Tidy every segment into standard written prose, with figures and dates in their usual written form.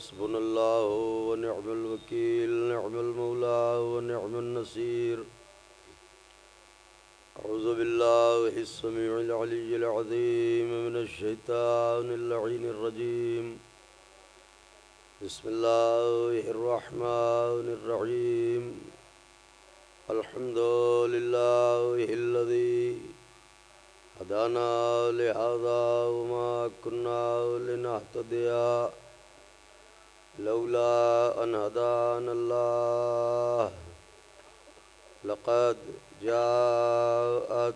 حسبنا الله ونعم الوكيل نعم المولى ونعم النصير أعوذ بالله السميع العلي العظيم من الشيطان اللعين الرجيم بسم الله الرحمن الرحيم الحمد لله الذي هدانا لهذا وما كنا لنهتدي لولا أن هدانا الله لقد جاءت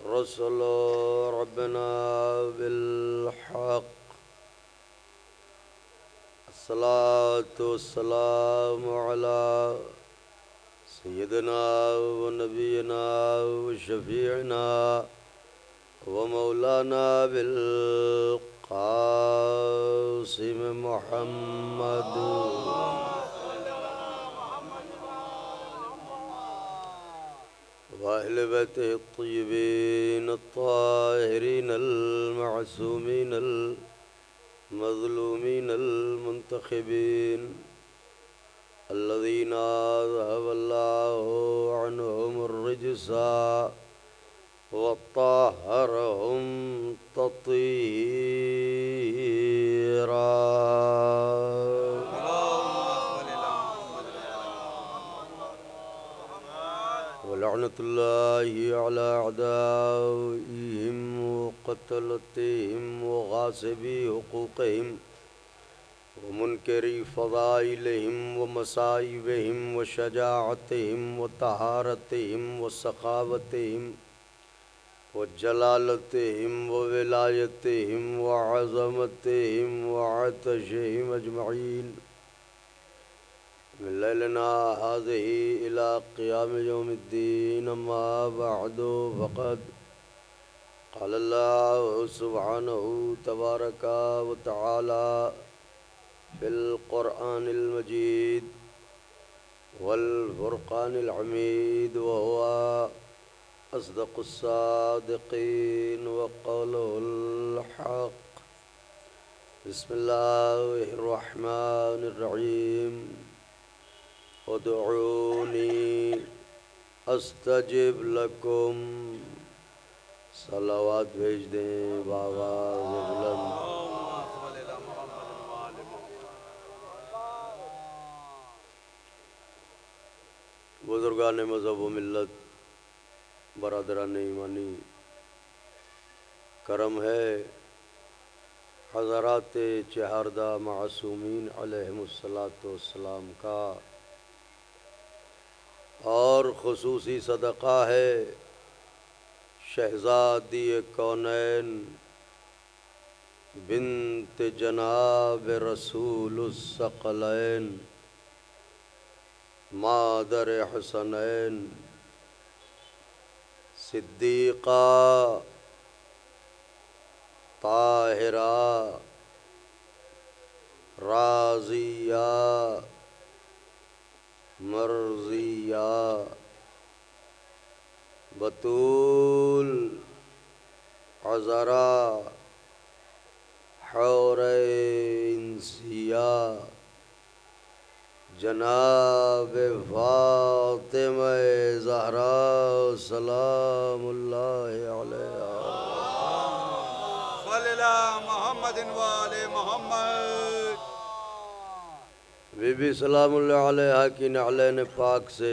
رسل ربنا بالحق الصلاة والسلام على سيدنا ونبينا وشفيعنا ومولانا بالقاسم محمد وأهل بيته الطيبين الطاهرين المعصومين المظلومين المنتخبين الذين ذهب الله عنهم الرجس وطهرهم تطهيرا ولعنة الله على أعدائهم وقتلتهم وغاصبي حقوقهم ومنكري فضائلهم ومصائبهم وشجاعتهم وطهارتهم وسخاوتهم وجلالتهم وولایتهم وعظمتهم وعطشهم أجمعين من ليلنا هذه إلى قيام يوم الدين أما بعد فقد قال الله سبحانه تبارك وتعالى في القرآن المجيد والفرقان الحميد وهو أصدق الصادقين وقوله الحق بسم الله الرحمن الرحيم ادعوني استجب لكم صلوات بھیج دیں بآواز بلند بزرگان مذہب و ملت برادران ایمانی کرم ہے حضرات چہاردہ معصومین علیہم السلام کا اور خصوصی صدقہ ہے شہزادی کونین بنت جناب رسول الثقلین مادر حسنین صدیقہ طاہرہ راضیہ مرضیہ بطول عذرا حور انسیہ جناب فاطمہ زہرا سلام اللہ علیہا صلی اللہ محمد وآل محمد بی بی سلام اللہ علیہا کی نعلین پاک سے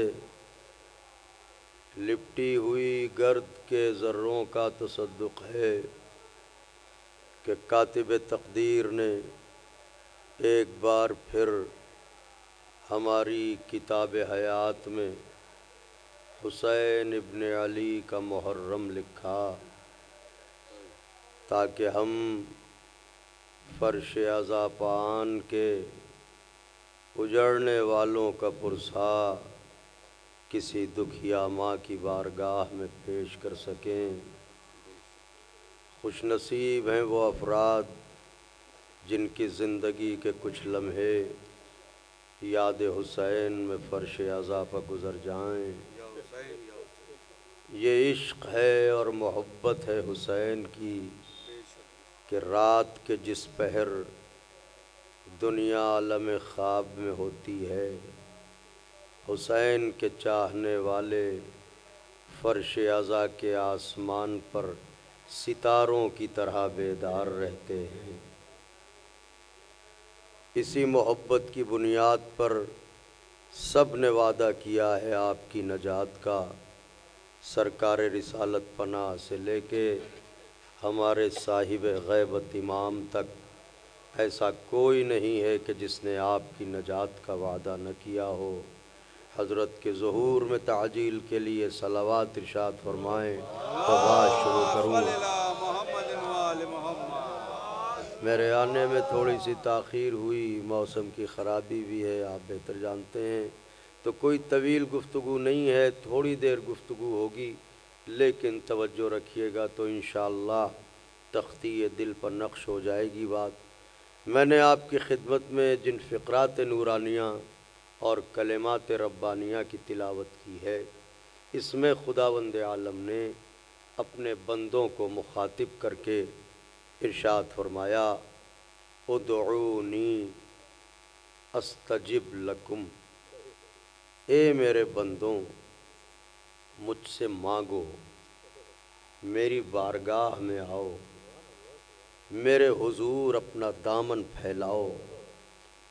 لپٹی ہوئی گرد کے ذروں کا تصدق ہے کہ کاتب تقدیر نے ایک بار پھر ہماری کتاب حیات میں حسین ابن علی کا محرم لکھا تاکہ ہم فرش عزا پان کے اجڑنے والوں کا پرسا کسی دکھیا ماں کی بارگاہ میں پیش کر سکیں۔ خوش نصیب ہیں وہ افراد جن کی زندگی کے کچھ لمحے یاد حسین میں فرش عزا پر گزر جائیں۔ یہ عشق ہے اور محبت ہے حسین کی کہ رات کے جس پہر دنیا عالم خواب میں ہوتی ہے، حسین کے چاہنے والے فرش عزا کے آسمان پر ستاروں کی طرح بیدار رہتے ہیں۔ اسی محبت کی بنیاد پر سب نے وعدہ کیا ہے آپ کی نجات کا، سرکار رسالت پناہ سے لے کے ہمارے صاحب غیبت امام تک ایسا کوئی نہیں ہے کہ جس نے آپ کی نجات کا وعدہ نہ کیا ہو۔ حضرت کے ظہور میں تعجیل کے لیے صلوات ارشاد فرمائیں تو بات شروع کروں۔ میرے آنے میں تھوڑی سی تاخیر ہوئی، موسم کی خرابی بھی ہے، آپ بہتر جانتے ہیں، تو کوئی طویل گفتگو نہیں ہے، تھوڑی دیر گفتگو ہوگی، لیکن توجہ رکھیے گا تو انشاءاللہ تختی دل پر نقش ہو جائے گی بات۔ میں نے آپ کی خدمت میں جن فقرات نورانیہ اور کلمات ربانیہ کی تلاوت کی ہے، اس میں خداوند عالم نے اپنے بندوں کو مخاطب کر کے ارشاد فرمایا، ادعونی استجب لکم، اے میرے بندوں مجھ سے مانگو، میری بارگاہ میں آؤ، میرے حضور اپنا دامن پھیلاؤ،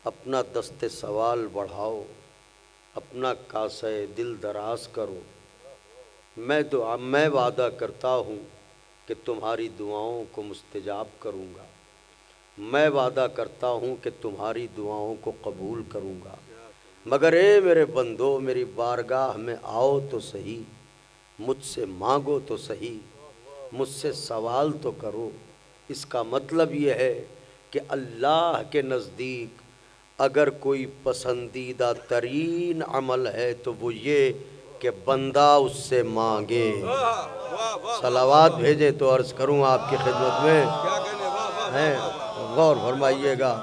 اپنا دست سوال بڑھاؤ، اپنا کاسہ دل دراز کرو۔ میں وعدہ کرتا ہوں کہ تمہاری دعاؤں کو مستجاب کروں گا، میں وعدہ کرتا ہوں کہ تمہاری دعاؤں کو قبول کروں گا، مگر اے میرے بندو میری بارگاہ میں آؤ تو صحیح، مجھ سے مانگو تو صحیح، مجھ سے سوال تو کرو۔ اس کا مطلب یہ ہے کہ اللہ کے نزدیک اگر کوئی پسندیدہ ترین عمل ہے تو وہ یہ کہ بندہ اس سے مانگے۔ صلوات بھیجے تو عرض کروں آپ کی خدمت میں ہیں، غور فرمائیے گا،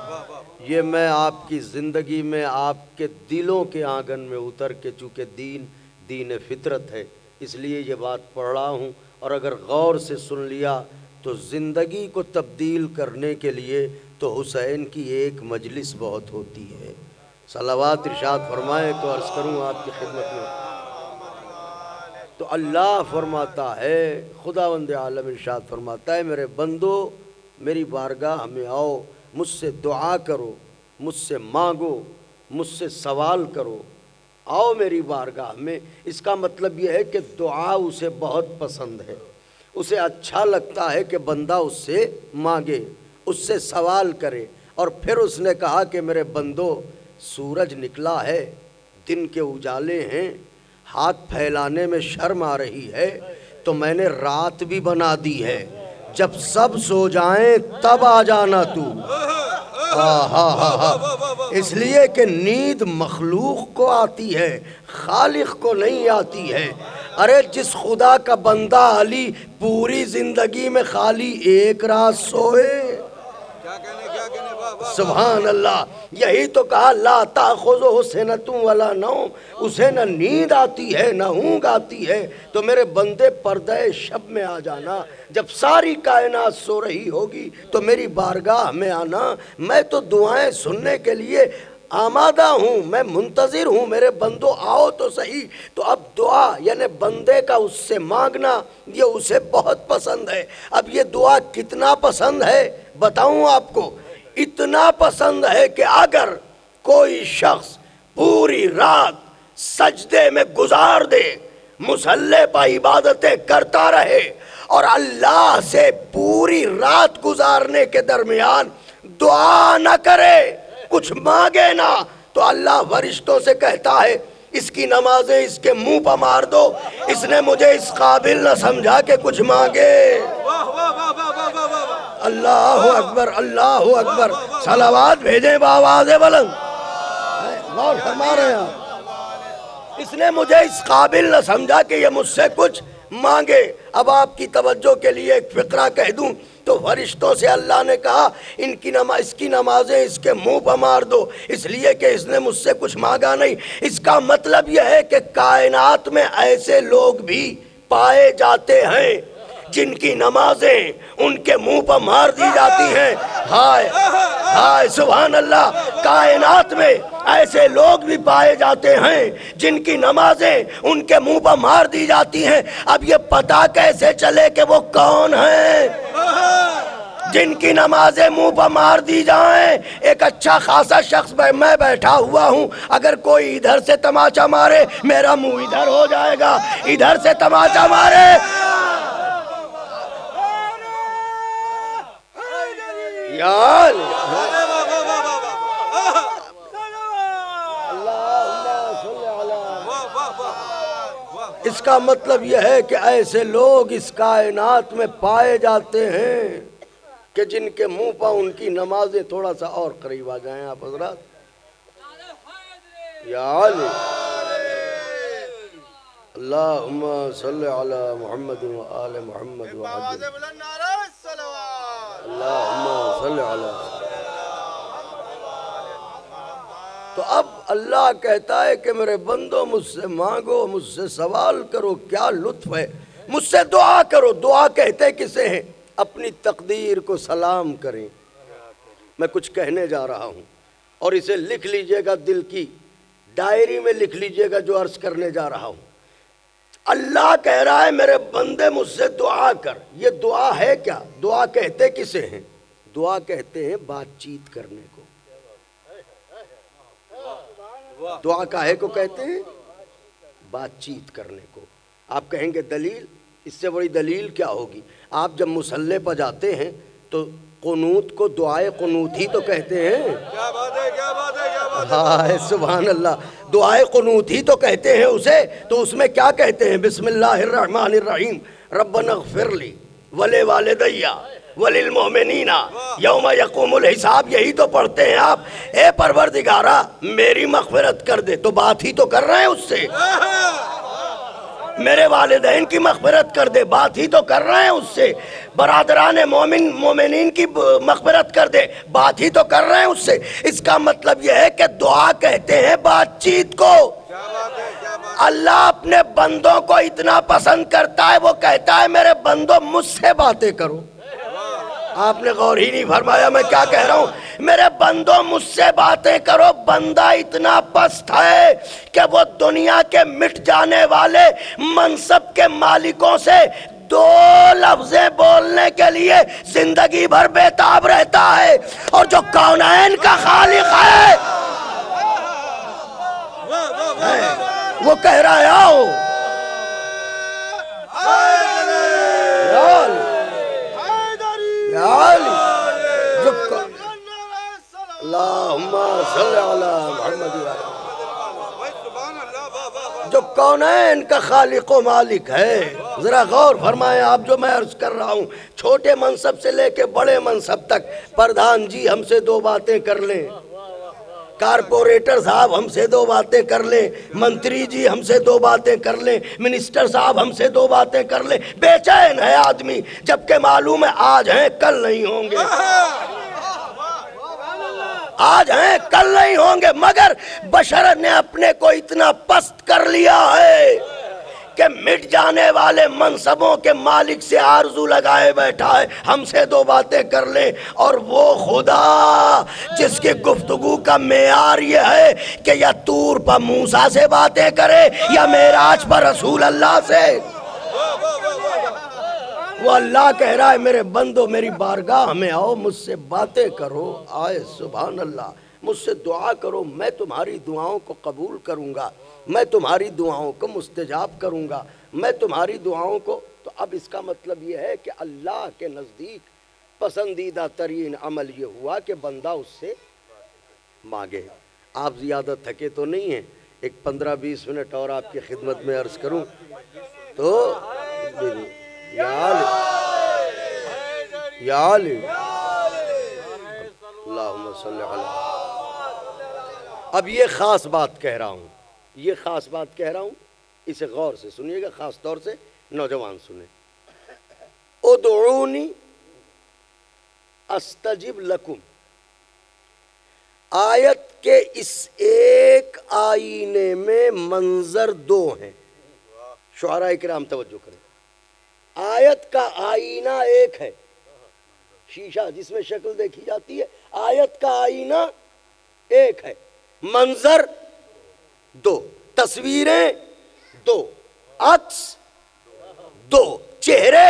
یہ میں آپ کی زندگی میں آپ کے دلوں کے آنگن میں اتر کے، چونکہ دین فطرت ہے اس لیے یہ بات پڑھ رہا ہوں، اور اگر غور سے سن لیا تو زندگی کو تبدیل کرنے کے لیے تو حسین کی ایک مجلس بہت ہوتی ہے۔ صلوات ارشاد فرمائیں تو عرض کروں آپ کی خدمت میں۔ تو اللہ فرماتا ہے، خداوند عالم ارشاد فرماتا ہے، میرے بندو میری بارگاہ میں آؤ، مجھ سے دعا کرو، مجھ سے مانگو، مجھ سے سوال کرو، آؤ میری بارگاہ میں۔ اس کا مطلب یہ ہے کہ دعا اسے بہت پسند ہے، اسے اچھا لگتا ہے کہ بندہ اس سے مانگے، اس سے سوال کرے۔ اور پھر اس نے کہا کہ میرے بندو سورج نکلا ہے، دن کے اجالے ہیں، ہاتھ پھیلانے میں شرم آ رہی ہے، تو میں نے رات بھی بنا دی ہے، جب سب سو جائیں تب آ جانا تو۔ اس لیے کہ نیند مخلوق کو آتی ہے، خالق کو نہیں آتی ہے۔ ارے جس خدا کا بندہ علی پوری زندگی میں خالی ایک رات سوئے، سبحان اللہ، یہی تو کہا لا تاخذہ سنۃ ولا نوم، اسے نہ نیند آتی ہے نہ اونگ آتی ہے۔ تو میرے بندے پردہ شب میں آ جانا، جب ساری کائنات سو رہی ہوگی تو میری بارگاہ میں آنا، میں تو دعائیں سننے کے لیے آمادہ ہوں، میں منتظر ہوں، میرے بندو آؤ تو صحیح۔ تو اب دعا یعنی بندے کا اس سے مانگنا یہ اسے بہت پسند ہے۔ اب یہ دعا کتنا پسند ہے بتاؤں آپ کو، اتنا پسند ہے کہ اگر کوئی شخص پوری رات سجدے میں گزار دے، مصلی پر عبادتیں کرتا رہے، اور اللہ سے پوری رات گزارنے کے درمیان دعا نہ کرے، کچھ مانگے نہ، تو اللہ فرشتوں سے کہتا ہے اس کی نمازیں اس کے منہ پر مار دو، اس نے مجھے اس قابل نہ سمجھا کہ کچھ مانگے۔ اللہ اکبر، اللہ اکبر، صلوات بھیجیں بآواز بلند، غور فرما رہے ہیں، اس نے مجھے اس قابل نہ سمجھا کہ یہ مجھ سے کچھ مانگے۔ اب آپ کی توجہ کے لیے ایک فقرہ کہہ دوں تو فرشتوں سے اللہ نے کہا اس کی نمازیں اس کے منہ پر مار دو، اس لیے کہ اس نے مجھ سے کچھ مانگا نہیں۔ اس کا مطلب یہ ہے کہ کائنات میں ایسے لوگ بھی پائے جاتے ہیں جن کی نمازیں ان کے منہ پر مار دی جاتی ہیں۔ ہائے ہائے سبحان اللہ، کائنات میں ایسے لوگ بھی پائے جاتے ہیں جن کی نمازیں ان کے منہ پر مار دی جاتی ہیں، اب یہ پتہ کیسے چلے کہ وہ کون ہیں جن کی نمازیں منہ پر مار دی جائیں؟ ایک اچھا خاصا شخص میں بیٹھا ہوا ہوں، اگر کوئی ادھر سے تماچا مارے میرا منہ ادھر ہو جائے گا، ادھر سے تماچا مارے یار اس کا مطلب یہ ہے کہ ایسے لوگ اس کائنات میں پائے جاتے ہیں کہ جن کے منہ پر ان کی نمازیں تھوڑا سا اور قریب آ جائیں۔ آپ حضرات یا علی اللہم صلی علی محمد و آل محمد و عجل اللہم صلی علی۔ تو اب اللہ کہتا ہے کہ میرے بندو مجھ سے مانگو، مجھ سے سوال کرو، کیا لطف ہے، مجھ سے دعا کرو۔ دعا کہتے کسے ہیں؟ اپنی تقدیر کو سلام کریں۔ میں کچھ کہنے جا رہا ہوں اور اسے لکھ لیجئے گا، دل کی ڈائری میں لکھ لیجئے گا جو عرض کرنے جا رہا ہوں۔ اللہ کہہ رہا ہے میرے بندے مجھ سے دعا کر۔ یہ دعا ہے کیا؟ دعا کہتے کسے ہیں؟ دعا کہتے ہیں بات چیت کرنے کو۔ دعا کاہے کو کہتے ہیں؟ بات چیت کرنے کو۔ آپ کہیں گے دلیل؟ اس سے بڑی دلیل کیا ہوگی؟ آپ جب مصلی پر جاتے ہیں تو قنوت کو دعائے قنوت ہی تو کہتے ہیں۔ کیا بات ہے، کیا بات ہے، کیا بات ہے۔ ہاں سبحان اللہ، دعائے قنوت ہی تو کہتے ہیں اسے۔ تو اس میں کیا کہتے ہیں؟ بسم اللہ الرحمن الرحیم ربنا اغفر لی ولوالدی وللمؤمنین یوم یقوم الحساب، یہی تو پڑھتے ہیں آپ۔ اے پروردگارہ میری مغفرت کر دے، تو بات ہی تو کر رہے ہیں اس سے۔ میرے والدین کی مغفرت کر دے، بات ہی تو کر رہے ہیں اس سے۔ برادران مومنین کی مغفرت کر دے، بات ہی تو کر رہے ہیں اس سے۔ اس کا مطلب یہ ہے کہ دعا کہتے ہیں بات چیت کو۔ اللہ اپنے بندوں کو اتنا پسند کرتا ہے، وہ کہتا ہے میرے بندوں مجھ سے باتیں کرو۔ آپ نے غور ہی نہیں فرمایا میں کیا کہہ رہا ہوں؟ میرے بندوں مجھ سے باتیں کرو۔ بندہ اتنا پست ہے کہ وہ دنیا کے مٹ جانے والے منصب کے مالکوں سے دو لفظیں بولنے کے لیے زندگی بھر بیتاب رہتا ہے، اور جو کونین کا خالق ہے وہ کہہ رہا ہے آؤ اللہم صلی علی محمد جو کونین کا خالق و مالک ہے۔ ذرا غور فرمائیں آپ جو میں عرض کر رہا ہوں، چھوٹے منصب سے لے کے بڑے منصب تک۔ پردھان جی ہم سے دو باتیں کر لیں، کارپوریٹر صاحب ہم سے دو باتیں کر لیں، منتری جی ہم سے دو باتیں کر لیں، منسٹر صاحب ہم سے دو باتیں کر لیں، بے چین ہے آدمی، جبکہ معلوم ہے آج ہیں کل نہیں ہوں گے، آج ہیں کل نہیں ہوں گے۔ مگر بشر نے اپنے کو اتنا پست کر لیا ہے کہ مٹ جانے والے منصبوں کے مالک سے آرزو لگائے بیٹھا ہے ہم سے دو باتیں کر لیں۔ اور وہ خدا جس کی گفتگو کا معیار یہ ہے کہ یا طور پر موسیٰ سے باتیں کرے یا معراج پر رسول اللہ سے، وہ اللہ کہہ رہا ہے میرے بندو میری بارگاہ میں آؤ، مجھ سے باتیں کرو۔ آئے سبحان اللہ، مجھ سے دعا کرو، میں تمہاری دعاؤں کو قبول کروں گا، میں تمہاری دعاؤں کو مستجاب کروں گا، میں تمہاری دعاؤں کو۔ تو اب اس کا مطلب یہ ہے کہ اللہ کے نزدیک پسندیدہ ترین عمل یہ ہوا کہ بندہ اس سے مانگے۔ آپ زیادہ تھکے تو نہیں ہیں؟ ایک 15-20 منٹ اور آپ کی خدمت میں عرض کروں تو یا علی اللہم صلی علی۔ اب یہ خاص بات کہہ رہا ہوں، یہ خاص بات کہہ رہا ہوں، اسے غور سے سنیے گا، خاص طور سے نوجوان سنیں۔ ادعونی استجب لکم، آیت کے اس ایک آئینے میں منظر دو ہیں۔ شعراء کرام توجہ کریں، آیت کا آئینہ ایک ہے شیشہ جس میں شکل دیکھی جاتی ہے، آیت کا آئینہ ایک ہے، منظر دو، تصویریں دو، عکس دو، چہرے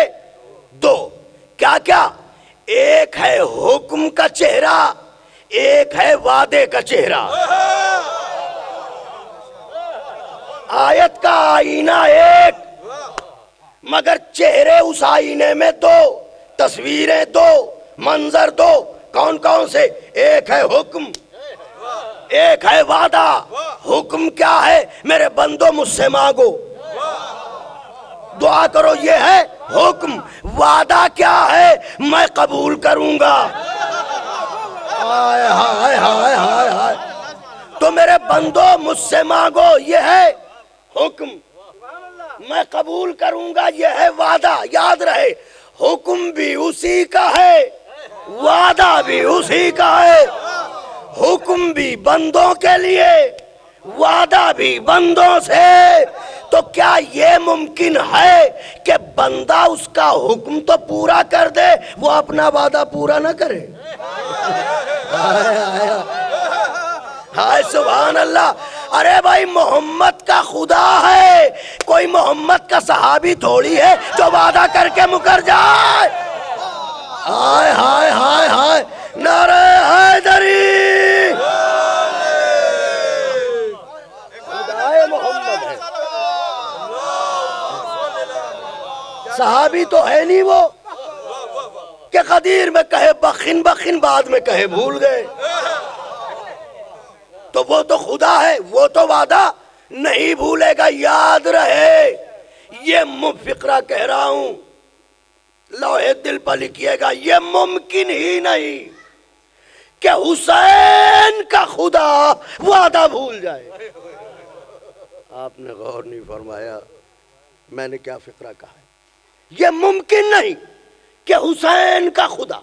دو، کیا کیا؟ ایک ہے حکم کا چہرہ، ایک ہے وعدے کا چہرہ۔ آیت کا آئینہ ایک، مگر چہرے اس آئینے میں دو، تصویریں دو، منظر دو۔ کون کون سے؟ ایک ہے حکم، ایک ہے وعدہ۔ حکم کیا ہے؟ میرے بندو مجھ سے مانگو، دعا کرو، یہ ہے حکم۔ وعدہ کیا ہے؟ میں قبول کروں گا۔ ہائے ہائے ہائے ہائے ہائے، تو میرے بندو مجھ سے مانگو، یہ ہے حکم، میں قبول کروں گا، یہ ہے وعدہ۔ یاد رہے، حکم بھی اسی کا ہے، وعدہ بھی اسی کا ہے۔ حکم بھی بندوں کے لیے، وعدہ بھی بندوں سے۔ تو کیا یہ ممکن ہے کہ بندہ اس کا حکم تو پورا کر دے، وہ اپنا وعدہ پورا نہ کرے؟ ہائے سبحان اللہ۔ ارے بھائی، محمد کا خدا ہے، کوئی محمد کا صحابی تھوڑی ہے جو وعدہ کر کے مکر جائے۔ ہائے ہائے ہائے ہائے، نعرہ حیدری، خدائے محمد ہے، صحابی تو ہے نہیں وہ کہ قدیر میں کہے بخن بخن، بعد میں کہے بھول گئے۔ تو وہ تو خدا ہے، وہ تو وعدہ نہیں بھولے گا۔ یاد رہے، یہ فقرہ کہہ رہا ہوں، لوہے دل پر لکھیے گا، یہ ممکن ہی نہیں کہ حسین کا خدا وعدہ بھول جائے۔ آپ نے غور نہیں فرمایا میں نے کیا فقرہ کہا ہے؟ یہ ممکن نہیں کہ حسین کا خدا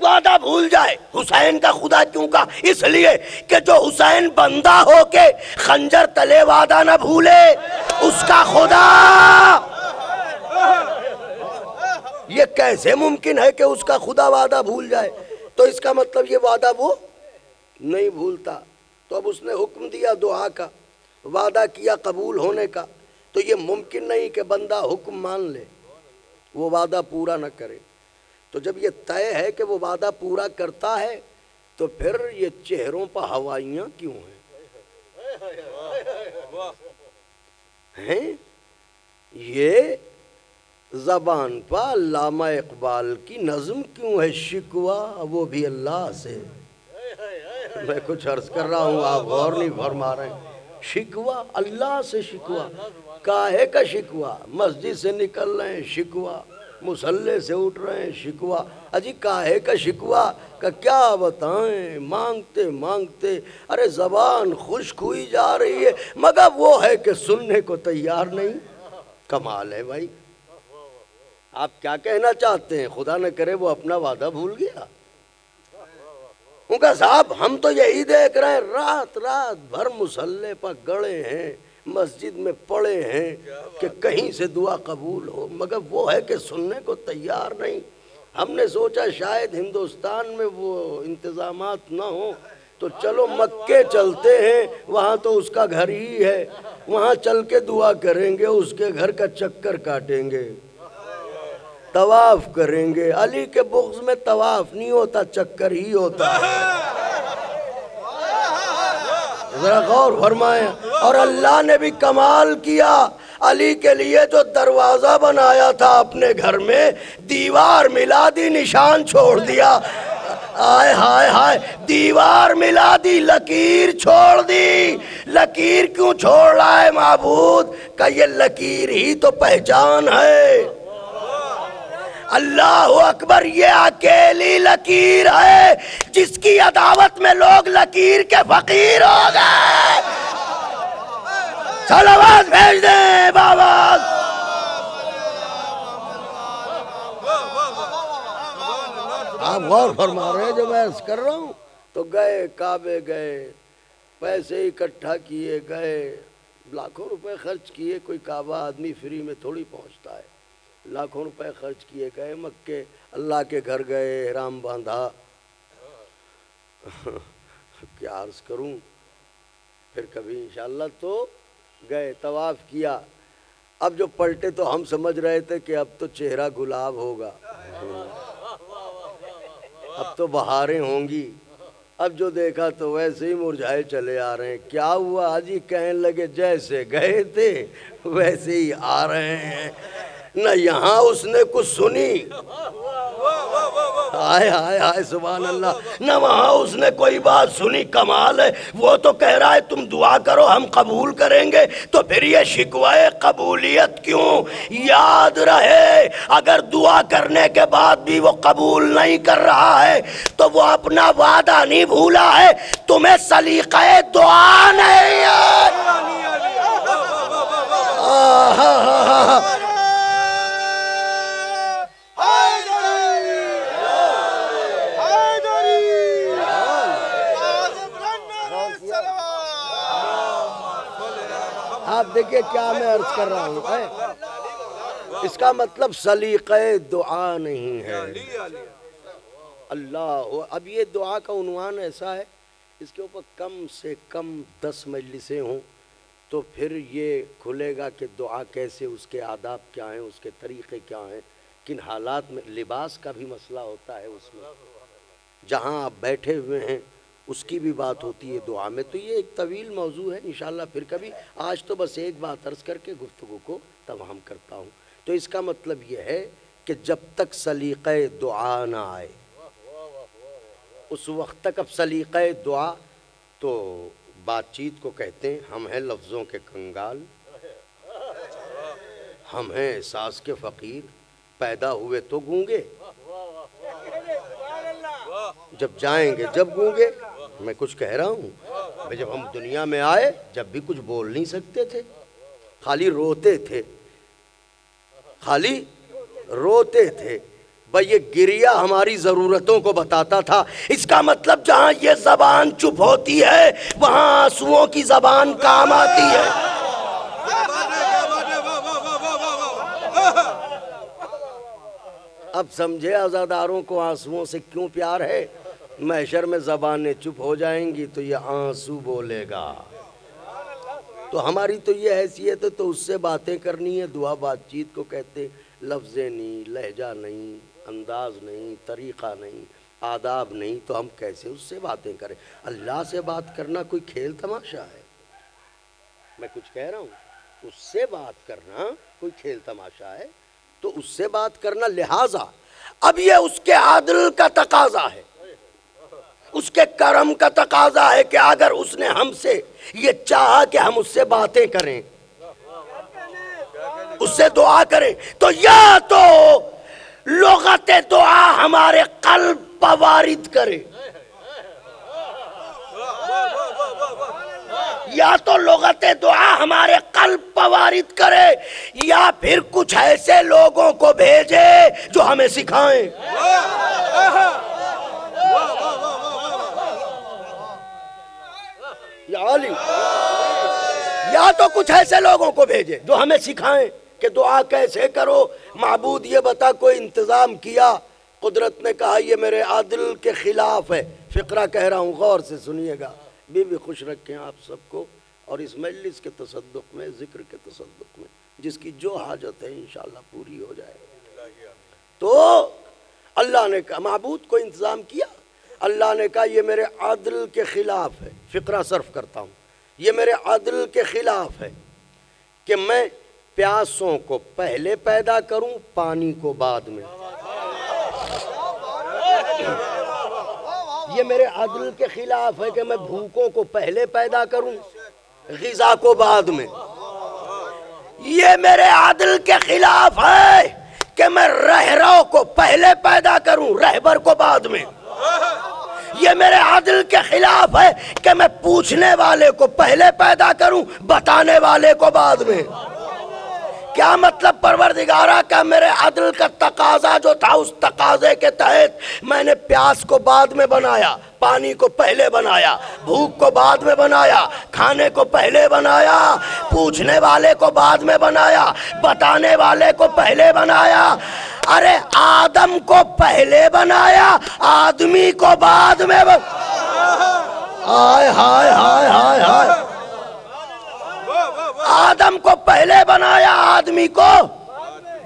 وعدہ بھول جائے۔ حسین کا خدا کیوں کہا؟ اس لیے کہ جو حسین بندہ ہو کے خنجر تلے وعدہ نہ بھولے، اس کا خدا۔ یہ کیسے ممکن ہے کہ اس کا خدا وعدہ بھول جائے؟ تو اس کا مطلب یہ وعدہ وہ نہیں بھولتا۔ تو اب اس نے حکم دیا دعا کا، وعدہ کیا قبول ہونے کا، تو یہ ممکن نہیں کہ بندہ حکم مان لے وہ وعدہ پورا نہ کرے۔ تو جب یہ طے ہے کہ وہ وعدہ پورا کرتا ہے، تو پھر یہ چہروں پر ہوائیاں کیوں ہیں؟ یہ زبان پر علامہ اقبال کی نظم کیوں ہے، شکوہ وہ بھی اللہ سے۔ میں کچھ عرض کر رہا ہوں، آپ غور نہیں فرما رہے ہیں۔ شکوہ اللہ سے، شکوہ کاہے کا شکوہ؟ مسجد سے نکل رہے ہیں شکوہ، مصلے سے اٹھ رہے ہیں شکوہ، اجی کاہے کا شکوہ کا کیا بتائیں؟ مانگتے مانگتے ارے زبان خشک ہوئی جا رہی ہے، مگر وہ ہے کہ سننے کو تیار نہیں۔ کمال ہے بھائی، آپ کیا کہنا چاہتے ہیں؟ خدا نہ کرے وہ اپنا وعدہ بھول گیا۔ ان کا صاحب ہم تو یہی دیکھ رہے ہیں، رات رات بھر مصلے پر گڑے ہیں، مسجد میں پڑے ہیں کہ کہیں سے دعا قبول ہو، مگر وہ ہے کہ سننے کو تیار نہیں۔ ہم نے سوچا شاید ہندوستان میں وہ انتظامات نہ ہوں، تو چلو مکے چلتے ہیں، وہاں تو اس کا گھر ہی ہے، وہاں چل کے دعا کریں گے، اس کے گھر کا چکر کاٹیں گے، طواف کریں گے۔ علی کے بغض میں طواف نہیں ہوتا، چکر ہی ہوتا ہے۔ ذرا غور فرمائیں۔ اور اللہ نے بھی کمال کیا، علی کے لیے جو دروازہ بنایا تھا اپنے گھر میں، دیوار ملا دی، نشان چھوڑ دیا۔ آئے ہائے ہائے، دیوار ملا دی، لکیر چھوڑ دی۔ لکیر کیوں چھوڑ رہا ہے معبود؟ کہ یہ لکیر ہی تو پہچان ہے۔ اللہ اکبر، یہ اکیلی لکیر ہے جس کی عداوت میں لوگ لکیر کے فقیر ہو گئے۔ صلوات بھیج دیں بابا۔ آپ غور فرما رہے ہیں جو میں عرض کر رہا ہوں؟ تو گئے کعبے، گئے پیسے اکٹھا کیے، گئے لاکھوں روپے خرچ کیے، کوئی کعبہ آدمی فری میں تھوڑی پہنچتا ہے۔ لاکھوں روپے خرچ کیے، گئے مکے، اللہ کے گھر گئے، احرام باندھا، کیا عرض کروں، پھر کبھی انشاءاللہ تو گئے، طواف کیا۔ اب جو پلٹے تو ہم سمجھ رہے تھے کہ اب تو چہرہ گلاب ہوگا، اب تو بہاریں ہوں گی، اب جو دیکھا تو ویسے ہی مرجھائے چلے آ رہے ہیں۔ کیا ہوا حاجی؟ کہنے لگے جیسے گئے تھے ویسے ہی آ رہے ہیں، نہ یہاں اس نے کچھ سنی، ہائے ہائے ہائے سبحان اللہ، نہ وہاں اس نے کوئی بات سنی۔ کمال ہے، وہ تو کہہ رہا ہے تم دعا کرو ہم قبول کریں گے، تو پھر یہ شکوہ قبولیت کیوں؟ یاد رہے اگر دعا کرنے کے بعد بھی وہ قبول نہیں کر رہا ہے تو وہ اپنا وعدہ نہیں بھولا ہے، تمہیں سلیقہ دعا نہیں ہے۔ آپ دیکھیں کیا میں عرض کر رہا ہوں، اس کا مطلب سلیقہ دعا نہیں ہے۔ اللہ، اب یہ دعا کا عنوان ایسا ہے، اس کے اوپر کم سے کم 10 مجلسیں ہوں تو پھر یہ کھلے گا کہ دعا کیسے، اس کے آداب کیا ہیں، اس کے طریقے کیا ہیں، کن حالات میں۔ لباس کا بھی مسئلہ ہوتا ہے اس میں، جہاں آپ بیٹھے ہوئے ہیں اس کی بھی بات ہوتی ہے دعا میں، تو یہ ایک طویل موضوع ہے، انشاءاللہ پھر کبھی۔ آج تو بس ایک بات عرض کر کے گفتگو کو تمام کرتا ہوں۔ تو اس کا مطلب یہ ہے کہ جب تک سلیقہ دعا نہ آئے، اس وقت تک اب سلیقہ دعا تو بات چیت کو کہتے ہیں، ہم ہیں لفظوں کے کنگال، ہم ہیں احساس کے فقیر، پیدا ہوئے تو گونگے، جب جائیں گے جب گونگے۔ میں کچھ کہہ رہا ہوں، جب ہم دنیا میں آئے جب بھی کچھ بول نہیں سکتے تھے، خالی روتے تھے، خالی روتے تھے۔ بھئی یہ گریہ ہماری ضرورتوں کو بتاتا تھا۔ اس کا مطلب جہاں یہ زبان چپ ہوتی ہے وہاں آنسوؤں کی زبان کام آتی ہے۔ اب سمجھے عزاداروں کو آنسوؤں سے کیوں پیار ہے؟ محشر میں زبانیں چپ ہو جائیں گی تو یہ آنسو بولے گا، تو ہماری تو یہ حیثیت ہے، تو اس سے باتیں کرنی ہے۔ دعا بات چیت کو کہتے، لفظیں نہیں، لہجہ نہیں، انداز نہیں، طریقہ نہیں، آداب نہیں، تو ہم کیسے اس سے باتیں کریں؟ اللہ سے بات کرنا کوئی کھیل تماشا ہے؟ میں کچھ کہہ رہا ہوں، اس سے بات کرنا کوئی کھیل تماشا ہے؟ تو اس سے بات کرنا، لہٰذا اب یہ اس کے عدل کا تقاضا ہے، اس کے کرم کا تقاضا ہے کہ اگر اس نے ہم سے یہ چاہا کہ ہم اس سے باتیں کریں، اس سے دعا کریں، تو یا تو لغت دعا ہمارے قلب پر وارد کرے، یا تو لغت دعا ہمارے قلب پر وارد کرے، یا پھر کچھ ایسے لوگوں کو بھیجے جو ہمیں سکھائیں۔ یا تو کچھ ایسے لوگوں کو بھیجے جو ہمیں سکھائیں کہ دعا کیسے کرو۔ معبود یہ بتا کوئی انتظام کیا؟ قدرت نے کہا یہ میرے عدل کے خلاف ہے۔ فقرہ کہہ رہا ہوں، غور سے سنیے گا، بھی خوش رکھیں آپ سب کو، اور اس مجلس کے تصدق میں، ذکر کے تصدق میں، جس کی جو حاجت ہے انشاءاللہ پوری ہو جائے۔ تو اللہ نے کہا، معبود کو انتظام کیا، اللہ نے کہا یہ میرے عدل کے خلاف ہے۔ فقرہ صرف کرتا ہوں، یہ میرے عدل کے خلاف ہے کہ میں پیاسوں کو پہلے پیدا کروں، پانی کو بعد میں۔ یہ میرے عدل کے خلاف ہے کہ میں بھوکوں کو پہلے پیدا کروں، غذا کو بعد میں۔ یہ میرے عدل کے خلاف ہے کہ میں رہرو کو پہلے پیدا کروں، رہبر کو بعد میں۔ یہ میرے عدل کے خلاف ہے کہ میں پوچھنے والے کو پہلے پیدا کروں، بتانے والے کو بعد میں۔ کیا مطلب پروردگارہ کا میرے عدل کا تقاضا جو تھا اس تقاضے کے تحت میں نے پیاس کو بعد میں بنایا، پانی کو پہلے بنایا، بھوک کو بعد میں بنایا، کھانے کو پہلے بنایا، پوچھنے والے کو بعد میں بنایا، بتانے والے کو پہلے بنایا۔ ارے آدم کو پہلے بنایا، آدمی کو بعد میں ہائے ہائے ہائے ہائے ہائے، آدم کو پہلے بنایا، آدمی کو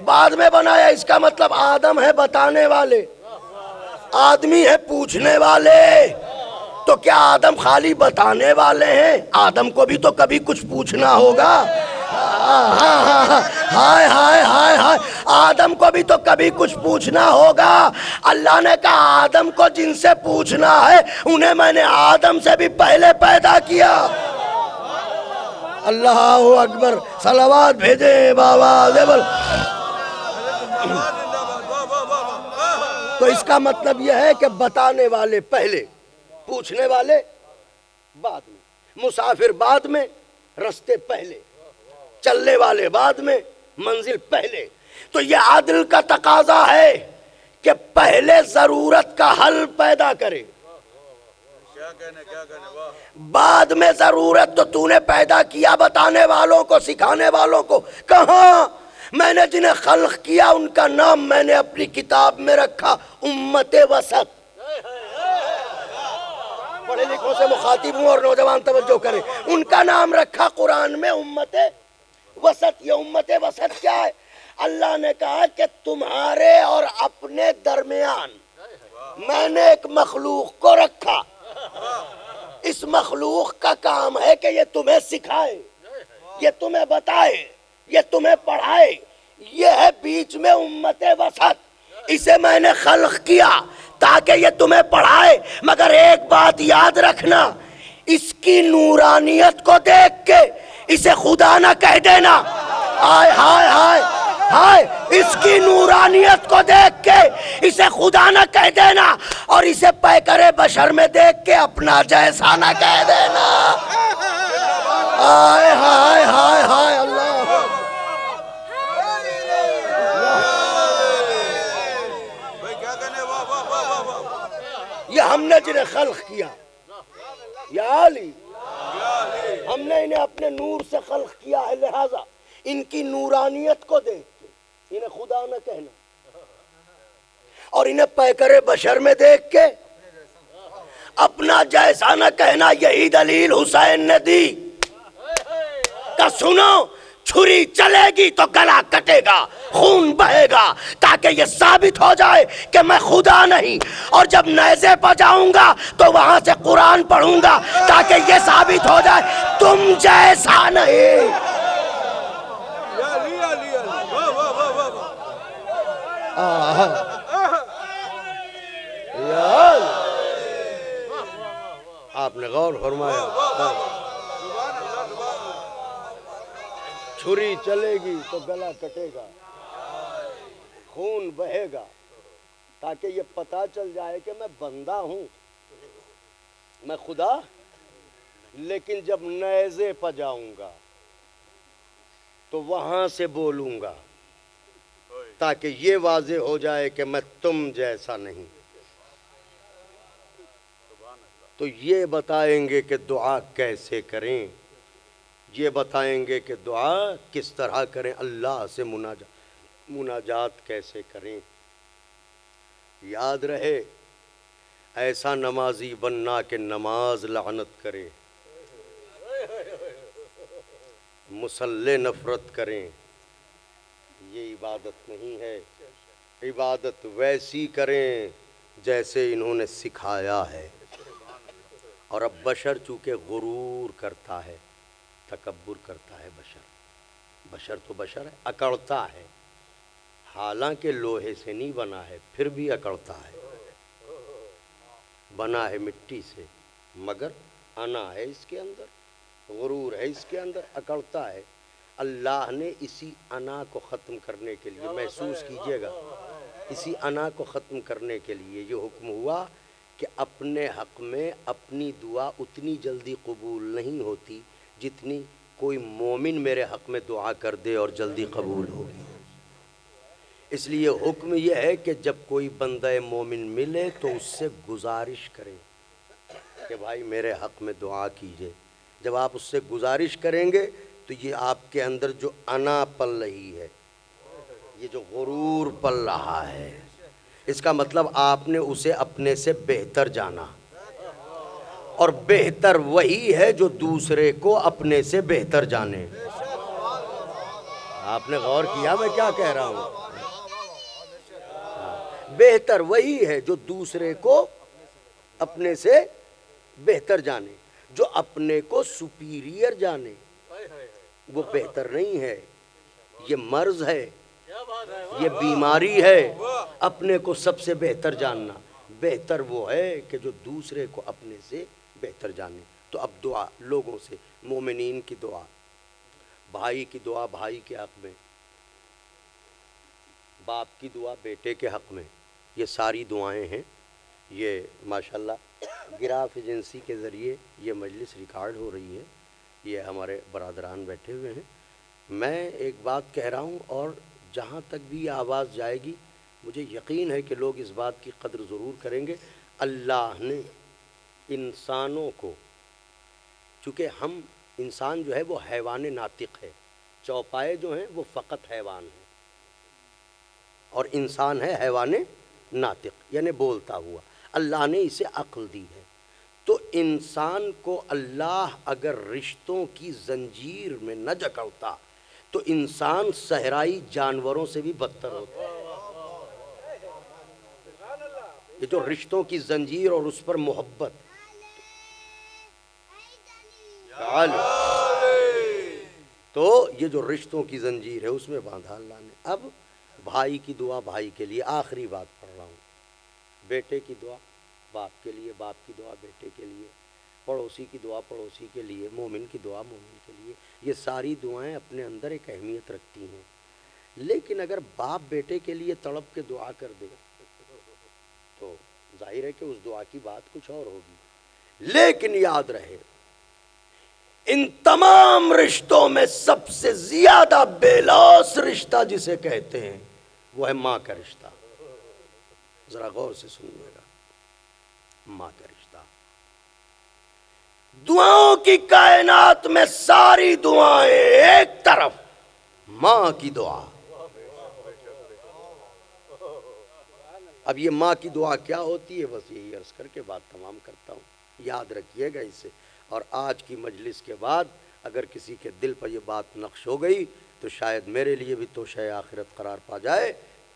بعد میں بنایا۔ اس کا مطلب آدم ہے بتانے والے، آدمی ہے پوچھنے والے۔ تو کیا آدم خالی بتانے والے ہیں؟ آدم کو بھی تو کبھی کچھ پوچھنا ہوگا۔ ہائے ہائے ہائے ہائے، آدم کو بھی تو کبھی کچھ پوچھنا ہوگا۔ اللہ نے کہا آدم کو جن سے پوچھنا ہے انہیں میں نے آدم سے بھی پہلے پیدا کیا۔ اللہ اکبر، صلوات بھیجیں بابا زبر۔ تو اس کا مطلب یہ ہے کہ بتانے والے پہلے، پوچھنے والے بعد میں، مسافر بعد میں، رستے پہلے، چلنے والے بعد میں، منزل پہلے۔ تو یہ عدل کا تقاضا ہے کہ پہلے ضرورت کا حل پیدا کرے، بعد میں ضرورت تو نے پیدا کیا بتانے والوں کو، سکھانے والوں کو۔ کہاں؟ میں نے جنہیں خلق کیا ان کا نام میں نے اپنی کتاب میں رکھا امت وسط۔ پڑھے لکھوں سے مخاطب ہوں اور نوجوان توجہ کریں، ان کا نام رکھا قرآن میں امت وسط۔ یہ امت وسط کیا ہے؟ اللہ نے کہا کہ تمہارے اور اپنے درمیان میں نے ایک مخلوق کو رکھا۔ اس مخلوق کا کام ہے کہ یہ تمہیں سکھائے، یہ تمہیں بتائے، یہ تمہیں پڑھائے۔ یہ ہے بیچ میں امت وسط۔ اسے میں نے خلق کیا تاکہ یہ تمہیں پڑھائے۔ مگر ایک بات یاد رکھنا، اس کی نورانیت کو دیکھ کے اسے خدا نہ کہہ دینا۔ ہائے ہائے ہائے ہائے، اس کی نورانیت کو دیکھ کے اسے خدا نہ کہہ دینا، اور اسے پیکر بشر میں دیکھ کے اپنا جیسا نہ کہہ دینا۔ ہائے ہائے ہائے ہائے اللہ۔ یہ ہم نے جنہیں خلق کیا، یا علی، ہم نے انہیں اپنے نور سے خلق کیا ہے، لہذا ان کی نورانیت کو دیکھ کے انہیں خدا نہ کہنا، اور انہیں پیکر بشر میں دیکھ کے اپنا جیسا نہ کہنا۔ یہی دلیل حسین نے دی کہ سنو، چھری چلے گی تو گلا کٹے گا، خون بہے گا، تاکہ یہ ثابت ہو جائے کہ میں خدا نہیں۔ اور جب نیزے پہ جاؤں گا تو وہاں سے قرآن پڑھوں گا تاکہ یہ ثابت ہو جائے تم جیسا نہیں۔ آپ نے غور فرمایا، چھری چلے گی تو گلا کٹے گا، خون بہے گا، تاکہ یہ پتہ چل جائے کہ میں بندہ ہوں، میں خدا۔ لیکن جب نیزے پہ جاؤں گا تو وہاں سے بولوں گا تاکہ یہ واضح ہو جائے کہ میں تم جیسا نہیں۔ تو یہ بتائیں گے کہ دعا کیسے کریں، یہ بتائیں گے کہ دعا کس طرح کریں، اللہ سے مناجات کیسے کریں۔ یاد رہے، ایسا نمازی بننا کہ نماز لعنت کرے، مصلی نفرت کریں، یہ عبادت نہیں ہے۔ عبادت ویسی کریں جیسے انہوں نے سکھایا ہے۔ اور اب بشر چونکہ غرور کرتا ہے، تکبر کرتا ہے، بشر تو بشر ہے، اکڑتا ہے، حالانکہ لوہے سے نہیں بنا ہے، پھر بھی اکڑتا ہے، بنا ہے مٹی سے، مگر انا ہے اس کے اندر، غرور ہے اس کے اندر، اکڑتا ہے۔ اللہ نے اسی انا کو ختم کرنے کے لیے، محسوس کیجئے گا، اسی انا کو ختم کرنے کے لیے یہ حکم ہوا کہ اپنے حق میں اپنی دعا اتنی جلدی قبول نہیں ہوتی جتنی کوئی مومن میرے حق میں دعا کر دے اور جلدی قبول ہوگی۔ اس لیے حکم یہ ہے کہ جب کوئی بندہ مومن ملے تو اس سے گزارش کرے کہ بھائی میرے حق میں دعا کیجئے۔ جب آپ اس سے گزارش کریں گے تو یہ آپ کے اندر جو انا پل رہی ہے، یہ جو غرور پل رہا ہے، اس کا مطلب آپ نے اسے اپنے سے بہتر جانا، اور بہتر وہی ہے جو دوسرے کو اپنے سے بہتر جانے۔ آپ نے غور کیا میں کیا کہہ رہا ہوں؟ بہتر وہی ہے جو دوسرے کو اپنے سے بہتر جانے، جو اپنے کو سپیریئر جانے وہ بہتر نہیں ہے، یہ مرض ہے، یہ بیماری ہے، اپنے کو سب سے بہتر جاننا۔ بہتر وہ ہے کہ جو دوسرے کو اپنے سے بہتر جانے۔ تو اب دعا لوگوں سے، مومنین کی دعا، بھائی کی دعا بھائی کے حق میں، باپ کی دعا بیٹے کے حق میں، یہ ساری دعائیں ہیں۔ یہ ماشاءاللہ گراف ایجنسی کے ذریعے یہ مجلس ریکارڈ ہو رہی ہے، یہ ہمارے برادران بیٹھے ہوئے ہیں۔ میں ایک بات کہہ رہا ہوں، اور جہاں تک بھی یہ آواز جائے گی مجھے یقین ہے کہ لوگ اس بات کی قدر ضرور کریں گے۔ اللہ نے انسانوں کو، چونکہ ہم انسان جو ہے وہ حیوان ناطق ہے، چوپائے جو ہیں وہ فقط حیوان ہیں، اور انسان ہے حیوان ناطق یعنی بولتا ہوا۔ اللہ نے اسے عقل دی ہے، تو انسان کو اللہ اگر رشتوں کی زنجیر میں نہ جکڑتا تو انسان صحرائی جانوروں سے بھی بدتر ہوتا۔ یہ جو رشتوں کی زنجیر اور اس پر محبت، تو یہ جو رشتوں کی زنجیر ہے اس میں باندھا اللہ نے۔ اب بھائی کی دعا بھائی کے لیے، آخری بات پڑھ رہا ہوں، بیٹے کی دعا باپ کے لیے، باپ کی دعا بیٹے کے لیے، پڑوسی کی دعا پڑوسی کے لیے، مومن کی دعا مومن کے لیے۔ یہ ساری دعائیں اپنے اندر ایک اہمیت رکھتی ہیں، لیکن اگر باپ بیٹے کے لیے تڑپ کے دعا کر دے تو ظاہر ہے کہ اس دعا کی بات کچھ اور ہوگی۔ لیکن یاد رہے، ان تمام رشتوں میں سب سے زیادہ بے لوث رشتہ جسے کہتے ہیں وہ ہے ماں کا رشتہ۔ ذرا غور سے سنیے گا، ماں کا رشتہ۔ دعاؤں کی کائنات میں ساری دعائیں ایک طرف، ماں کی دعا۔ اب یہ ماں کی دعا کیا ہوتی ہے، بس یہی عرض کر کے بات تمام کرتا ہوں، یاد رکھیے گا اسے۔ اور آج کی مجلس کے بعد اگر کسی کے دل پر یہ بات نقش ہو گئی تو شاید میرے لیے بھی توشہ آخرت قرار پا جائے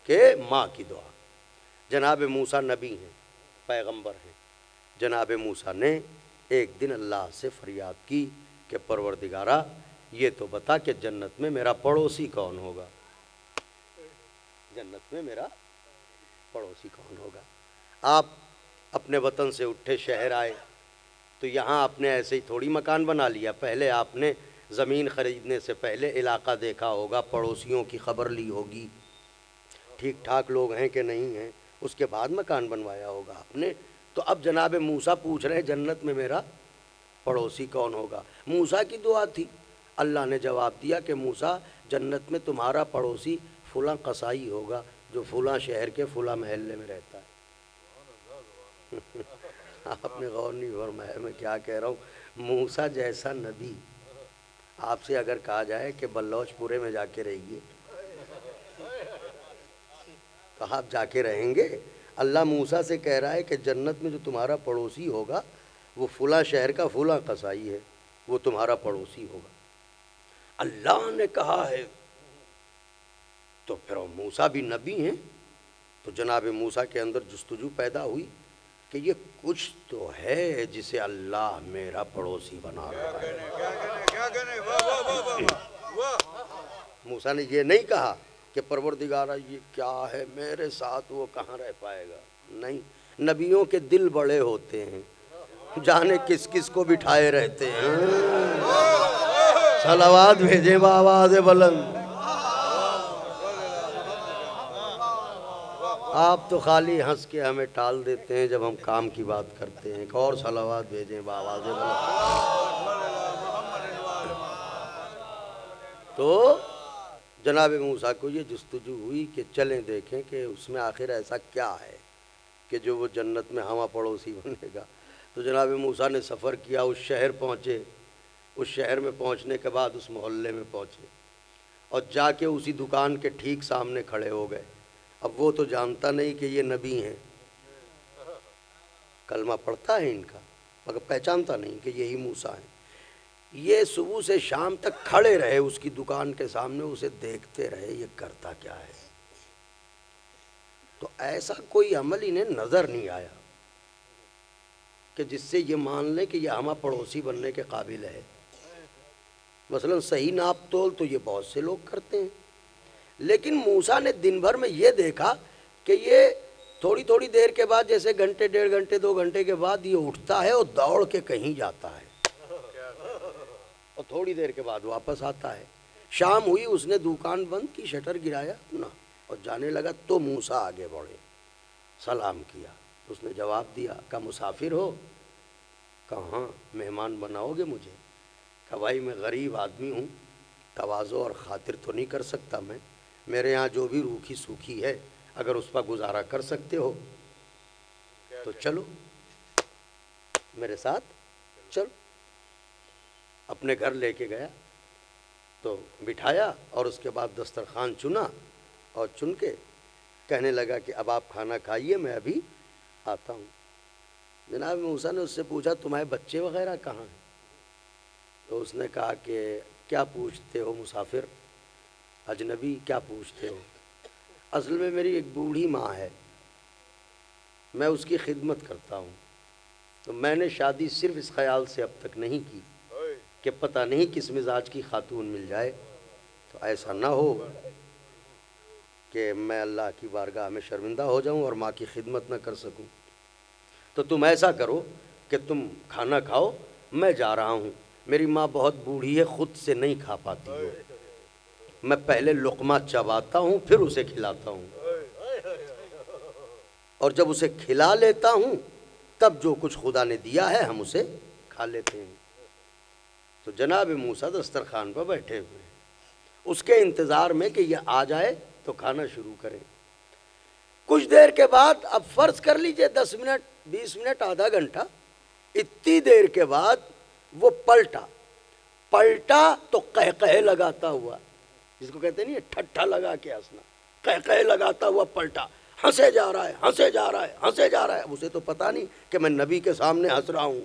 کہ ماں کی دعا۔ جناب موسیٰ نبی ہیں، پیغمبر ہیں۔ جناب موسیٰ نے ایک دن اللہ سے فریاد کی کہ پروردگارا یہ تو بتا کہ جنت میں میرا پڑوسی کون ہوگا، جنت میں میرا پڑوسی کون ہوگا۔ آپ اپنے وطن سے اٹھے، شہر آئے، تو یہاں آپ نے ایسے ہی تھوڑی مکان بنا لیا، پہلے آپ نے زمین خریدنے سے پہلے علاقہ دیکھا ہوگا، پڑوسیوں کی خبر لی ہوگی، ٹھیک ٹھاک لوگ ہیں کہ نہیں ہیں، اس کے بعد مکان بنوایا ہوگا آپ نے۔ تو اب جناب موسیٰ پوچھ رہے ہیں جنت میں میرا پڑوسی کون ہوگا۔ موسیٰ کی دعا تھی، اللہ نے جواب دیا کہ موسیٰ جنت میں تمہارا پڑوسی فلاں قصائی ہوگا جو فلاں شہر کے فلاں محلے میں رہتا ہے۔ آپ نے غور نہیں فرمایا میں کیا کہہ رہا ہوں؟ موسیٰ جیسا نبی آپ سے اگر کہا جائے کہ بلوچ پورے میں جا کے رہیے تو آپ جا کے رہیں گے؟ اللہ موسیٰ سے کہہ رہا ہے کہ جنت میں جو تمہارا پڑوسی ہوگا وہ فلاں شہر کا فلاں قصائی ہے، وہ تمہارا پڑوسی ہوگا۔ اللہ نے کہا ہے تو پھر موسیٰ بھی نبی ہیں، تو جناب موسیٰ کے اندر جستجو پیدا ہوئی کہ یہ کچھ تو ہے جسے اللہ میرا پڑوسی بنا رہا ہے۔ موسیٰ نے یہ نہیں کہا کہ پروردگارہ یہ کیا ہے میرے ساتھ، وہ کہاں رہ پائے گا، نہیں۔ نبیوں کے دل بڑے ہوتے ہیں، جانے کس کس کو بٹھائے رہتے ہیں۔ صلوات بھیجے بآواز بلند۔ آپ تو خالی ہنس کے ہمیں ٹال دیتے ہیں جب ہم کام کی بات کرتے ہیں، ایک اور صلوات بھیجیں بآواز بلند۔ تو جناب موسیٰ کو یہ جستجو ہوئی کہ چلیں دیکھیں کہ اس میں آخر ایسا کیا ہے کہ جو وہ جنت میں ہمہ پڑوسی بنے گا۔ تو جناب موسیٰ نے سفر کیا، اس شہر پہنچے، اس شہر میں پہنچنے کے بعد اس محلے میں پہنچے اور جا کے اسی دکان کے ٹھیک سامنے کھڑے ہو گئے۔ اب وہ تو جانتا نہیں کہ یہ نبی ہیں، کلمہ پڑھتا ہے ان کا مگر پہچانتا نہیں کہ یہی موسیٰ ہیں۔ یہ صبح سے شام تک کھڑے رہے اس کی دکان کے سامنے، اسے دیکھتے رہے یہ کرتا کیا ہے۔ تو ایسا کوئی عمل انہیں نظر نہیں آیا کہ جس سے یہ مان لیں کہ یہ ہمہ پڑوسی بننے کے قابل ہے۔ مثلا صحیح ناپ تول تو یہ بہت سے لوگ کرتے ہیں، لیکن موسیٰ نے دن بھر میں یہ دیکھا کہ یہ تھوڑی تھوڑی دیر کے بعد، جیسے گھنٹے، 1.5 گھنٹے، 2 گھنٹے کے بعد یہ اٹھتا ہے اور دوڑ کے کہیں جاتا ہے اور تھوڑی دیر کے بعد واپس آتا ہے۔ شام ہوئی، اس نے دکان بند کی، شٹر گرایا اپنا اور جانے لگا تو موسیٰ آگے بڑھے، سلام کیا۔ اس نے جواب دیا، کہا مسافر ہو؟ کہا ہاں، مہمان بناؤ گے مجھے؟ کہا بھائی میں غریب آدمی ہوں، تواضع اور خاطر تو نہیں کر سکتا میں، میرے یہاں جو بھی روکھی سوکھی ہے اگر اس پر گزارا کر سکتے ہو تو چلو میرے ساتھ، چلو۔ اپنے گھر لے کے گیا تو بٹھایا اور اس کے بعد دسترخوان چنا اور چن کے کہنے لگا کہ اب آپ کھانا کھائیے، میں ابھی آتا ہوں۔ جناب موسیٰ نے اس سے پوچھا تمہارے بچے وغیرہ کہاں ہیں؟ تو اس نے کہا کہ کیا پوچھتے ہو مسافر، اجنبی کیا پوچھتے ہو؟ اصل میں میری ایک بوڑھی ماں ہے، میں اس کی خدمت کرتا ہوں، تو میں نے شادی صرف اس خیال سے اب تک نہیں کی کہ پتہ نہیں کس مزاج کی خاتون مل جائے تو ایسا نہ ہو کہ میں اللہ کی بارگاہ میں شرمندہ ہو جاؤں اور ماں کی خدمت نہ کر سکوں۔ تو تم ایسا کرو کہ تم کھانا کھاؤ، میں جا رہا ہوں، میری ماں بہت بوڑھی ہے، خود سے نہیں کھا پاتی ہو، میں پہلے لقمہ چباتا ہوں پھر اسے کھلاتا ہوں، اور جب اسے کھلا لیتا ہوں تب جو کچھ خدا نے دیا ہے ہم اسے کھا لیتے ہیں۔ تو جناب موسیٰ دسترخوان پر بیٹھے ہوئے ہیں، اس کے انتظار میں کہ یہ آ جائے تو کھانا شروع کریں۔ کچھ دیر کے بعد، اب فرض کر لیجئے 10 منٹ، 20 منٹ، آدھا گھنٹہ، اتنی دیر کے بعد وہ پلٹا تو قہقہے لگاتا ہوا، جس کو کہتے نہیں ٹھٹھا لگا کے ہنسنا، قہقہے لگاتا ہوا پلٹا، ہنسے جا رہا ہے، ہنسے جا رہا ہے، ہنسے جا رہا ہے۔ اسے تو پتہ نہیں کہ میں نبی کے سامنے ہنس رہا ہوں،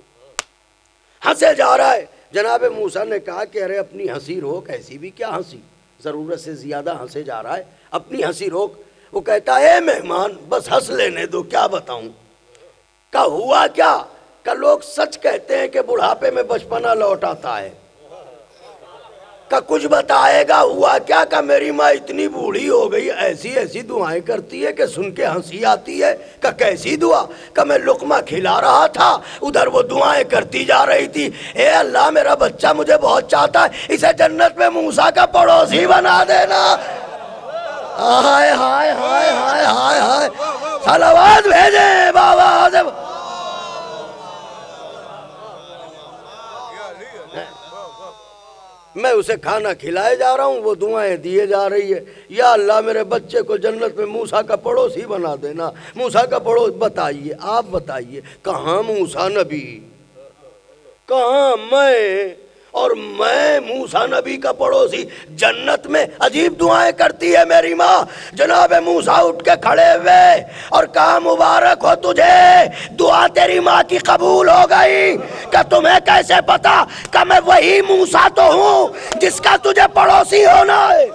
ہنسے جا رہا ہے۔ جناب موسیٰ نے کہا کہ ارے اپنی ہنسی روک، ایسی بھی کیا ہنسی، ضرورت سے زیادہ ہنسے جا رہا ہے، اپنی ہنسی روک۔ وہ کہتا ہے اے مہمان بس ہنس لینے دو، کیا بتاؤں۔ کہا ہوا کیا؟ کہ لوگ سچ کہتے ہیں کہ بڑھاپے میں بچپنا لوٹ آتا ہے۔ کہ کچھ بتائے گا ہوا کیا؟ کہ میری ماں اتنی بوڑھی ہو گئی، ایسی ایسی دعائیں کرتی ہے کہ سن کے ہنسی آتی ہے۔ کہ کیسی دعا؟ کہ میں لقمہ کھلا رہا تھا، ادھر وہ دعائیں کرتی جا رہی تھی، اے اللہ میرا بچہ مجھے بہت چاہتا ہے، اسے جنت میں موسیٰ کا پڑوسی بنا دینا۔ ہائے ہائے ہائے ہائے ہائے ہائے، صلوات بھیجیں بابا آزم۔ میں اسے کھانا کھلائے جا رہا ہوں، وہ دعائیں دیے جا رہی ہے، یا اللہ میرے بچے کو جنت میں موسیٰ کا پڑوسی بنا دینا، موسیٰ کا پڑوس۔ بتائیے، آپ بتائیے، کہاں موسیٰ نبی، کہاں میں، اور میں موسیٰ نبی کا پڑوسی جنت میں؟ عجیب دعائیں کرتی ہے میری ماں۔ جناب موسیٰ اٹھ کے کھڑے ہوئے اور کہا مبارک ہو تجھے، دعا تیری ماں کی قبول ہو گئی۔ کہ تمہیں کیسے پتا کہ میں وہی موسیٰ تو ہوں جس کا تجھے پڑوسی ہونا ہے؟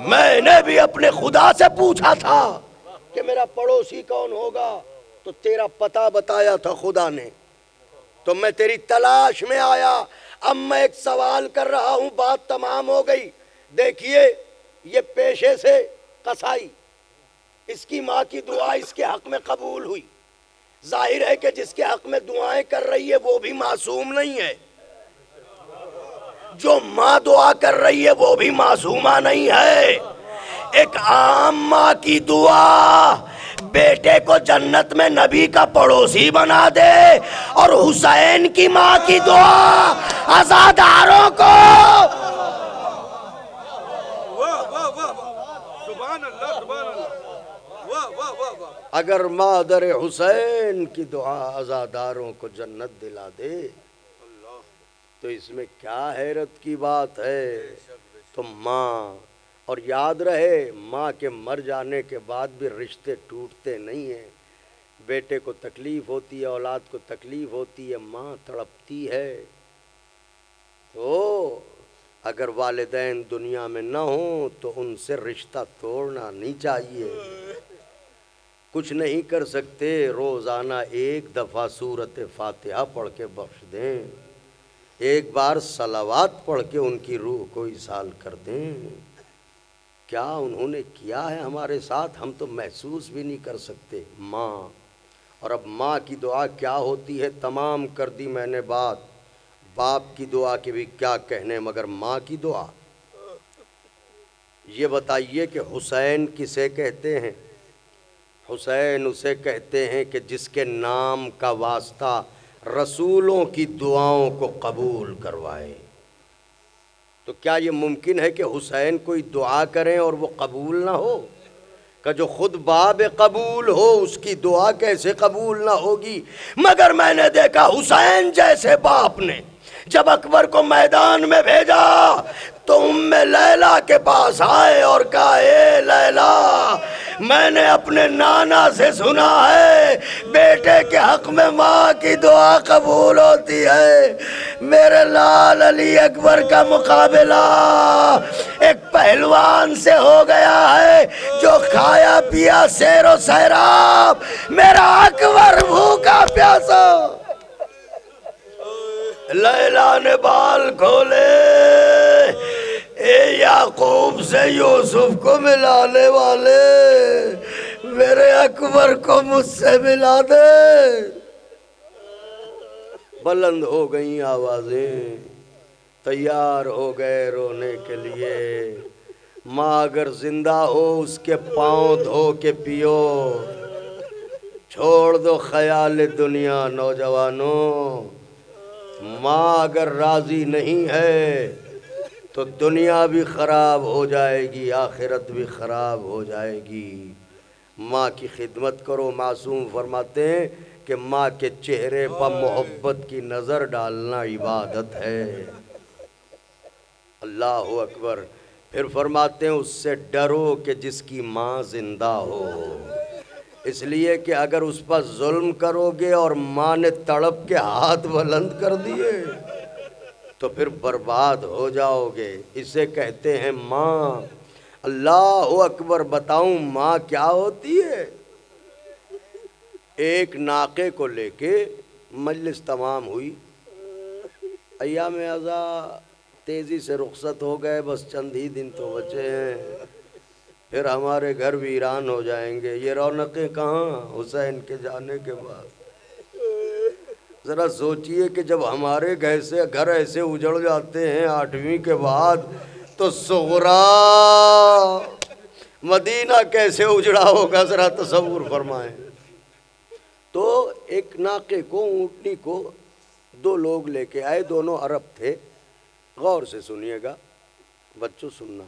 میں نے بھی اپنے خدا سے پوچھا تھا کہ میرا پڑوسی کون ہوگا، تو تیرا پتہ بتایا تھا خدا نے، تو میں تیری تلاش میں آیا۔ اب میں ایک سوال کر رہا ہوں، بات تمام ہو گئی۔ دیکھیے یہ پیشے سے قصائی، اس کی ماں کی دعا اس کے حق میں قبول ہوئی، ظاہر ہے کہ جس کے حق میں دعائیں کر رہی ہے وہ بھی معصوم نہیں ہے، جو ماں دعا کر رہی ہے وہ بھی معصومہ نہیں ہے۔ ایک عام ماں کی دعا بیٹے کو جنت میں نبی کا پڑوسی بنا دے، اور حسین کی ماں کی دعا عزاداروں کو اگر مادر حسین کی دعا عزاداروں کو جنت دلا دے تو اس میں کیا حیرت کی بات ہے۔ تو ماں، اور یاد رہے ماں کے مر جانے کے بعد بھی رشتے ٹوٹتے نہیں ہیں۔ بیٹے کو تکلیف ہوتی ہے، اولاد کو تکلیف ہوتی ہے، ماں تڑپتی ہے۔ تو اگر والدین دنیا میں نہ ہوں تو ان سے رشتہ توڑنا نہیں چاہیے۔ کچھ نہیں کر سکتے، روزانہ ایک دفعہ سورۃ فاتحہ پڑھ کے بخش دیں، ایک بار صلوات پڑھ کے ان کی روح کو ایصال کر دیں۔ کیا انہوں نے کیا ہے ہمارے ساتھ، ہم تو محسوس بھی نہیں کر سکتے۔ ماں، اور اب ماں کی دعا کیا ہوتی ہے، تمام کر دی میں نے بات۔ باپ کی دعا کے بھی کیا کہنے، مگر ماں کی دعا۔ یہ بتائیے کہ حسین کسے کہتے ہیں؟ حسین اسے کہتے ہیں کہ جس کے نام کا واسطہ رسولوں کی دعاؤں کو قبول کروائے۔ تو کیا یہ ممکن ہے کہ حسین کوئی دعا کریں اور وہ قبول نہ ہو؟ کہ جو خود باب قبول ہو اس کی دعا کیسے قبول نہ ہوگی؟ مگر میں نے دیکھا حسین جیسے باپ نے جب اکبر کو میدان میں بھیجا تو ام لیلہ کے پاس آئے اور کہا، اے لیلہ، میں نے اپنے نانا سے سنا ہے بیٹے کے حق میں ماں کی دعا قبول ہوتی ہے۔ میرے لال علی اکبر کا مقابلہ ایک پہلوان سے ہو گیا ہے جو کھایا پیا سیر و سیراب، میرا اکبر بھوکا پیاسا۔ لیلہ نے بال کھولے، اے یعقوب سے یوسف کو ملانے والے، میرے اکبر کو مجھ سے ملا دے۔ بلند ہو گئیں آوازیں، تیار ہو گئے رونے کے لیے۔ ماں اگر زندہ ہو اس کے پاؤں دھو کے پیو، چھوڑ دو خیال دنیا نوجوانوں۔ ماں اگر راضی نہیں ہے تو دنیا بھی خراب ہو جائے گی، آخرت بھی خراب ہو جائے گی۔ ماں کی خدمت کرو۔ معصوم فرماتے ہیں کہ ماں کے چہرے پر محبت کی نظر ڈالنا عبادت ہے۔ اللہ اکبر۔ پھر فرماتے ہیں اس سے ڈرو کہ جس کی ماں زندہ ہو، اس لیے کہ اگر اس پر ظلم کرو گے اور ماں نے تڑپ کے ہاتھ بلند کر دیے تو پھر برباد ہو جاؤ گے۔ اسے کہتے ہیں ماں۔ اللہ اکبر۔ بتاؤں ماں کیا ہوتی ہے؟ ایک ناقے کو لے کے مجلس تمام ہوئی، ایام ازاں تیزی سے رخصت ہو گئے، بس چند ہی دن تو بچے ہیں، پھر ہمارے گھر ویران ہو جائیں گے۔ یہ رونقیں کہاں حسین کے جانے کے بعد؟ ذرا سوچئے کہ جب ہمارے گھر ایسے اجڑ جاتے ہیں 8ویں کے بعد، تو صغرا مدینہ کیسے اجڑا ہوگا، ذرا تصور فرمائیں۔ تو ایک ناقے کو، اونٹنی کو 2 لوگ لے کے آئے، دونوں عرب تھے۔ غور سے سنیے گا بچوں، سننا۔